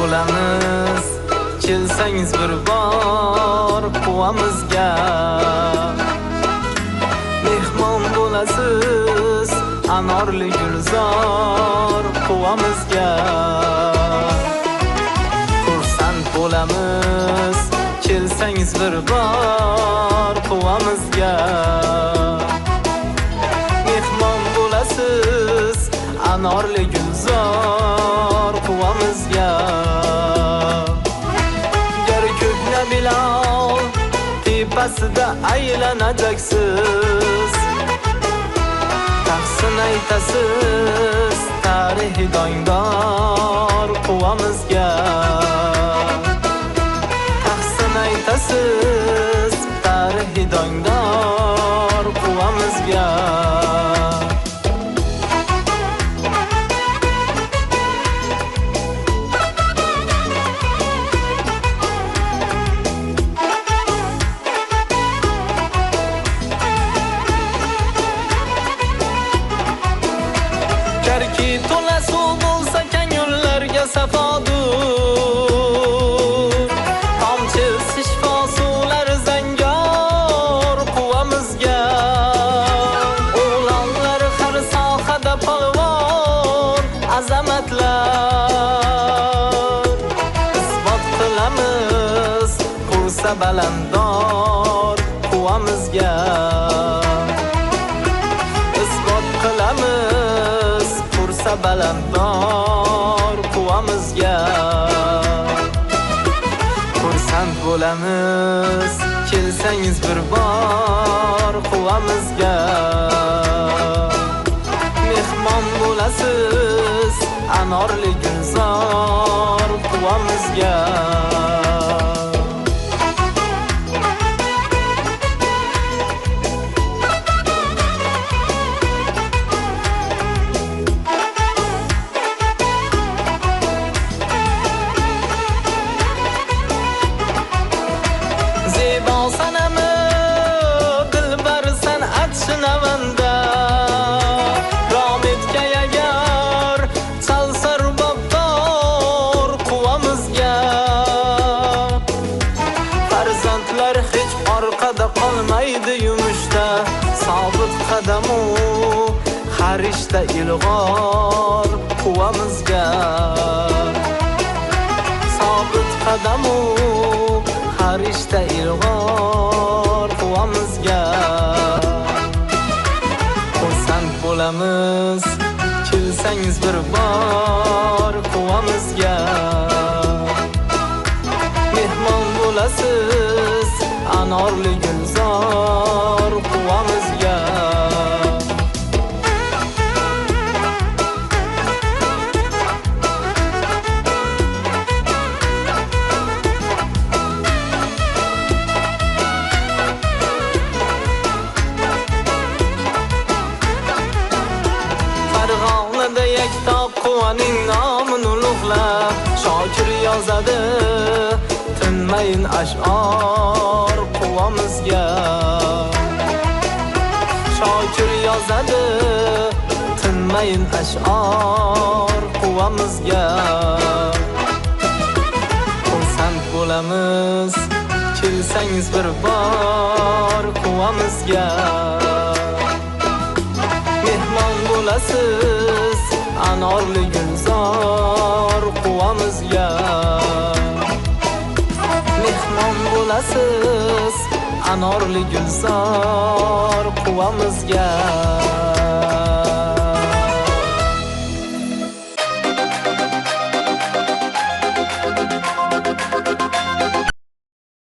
bo'lamiz. Kelsangiz bir bor quvamizga. Mehmon bo'lasiz, anorli gulzor quvamizga. Xursand bo'lamiz, kelsangiz bir bor quvamizga. Mehmon bo'lasiz, anorli gulzor quvamizga. Gar ko'kna bilol tepasida aylanajaksiz. Tahsin aytasiz, tarihi dongdor quvamizga. Tahsin aytasiz, tarihi dongdor quvamizga. Karki to'la suv bo'lsa ko'ngillarga safodur. Tomchi shifo suvlar zangor quvamizga. O'g'lonlar har sohada polvon azamatlar. Isbot qilamiz qursa balandor quvamizga. Isbot qilamiz balandor quvamizga. Xursand bo'lamiz, kelsangiz bir bor quvamizga. Mehmon bo'lasiz, anorli gulzor quvamizga. Sanami dilbar san'at shinavanda. Rometga agar chalsa rubobbor quvamizga. Farzandlar hech orqada qolmaydi yumushda. Sobit qadamu xarishda ilg'or quvamizga. Sobit qadamu xarishda ilg'or quvamizga. Xursand bo'lamiz, kelsangiz bir bor quvamizga. Mehmon bo'lasiz, anorli gulzor quvamizga. Farg'onada yaktob quvaning nomini ulug'lab, shokir yozadi tinmayin ash'or quvamizga. Shokir yozadi tinmayin ash'or quvamizga. Xursand bo'lamiz, kelsangiz bir bor quvamizga. Mehmon bo'lasiz, anorli gulzor quvamizga. Mehmon bo'lasiz, anorli gulzor quvamizga.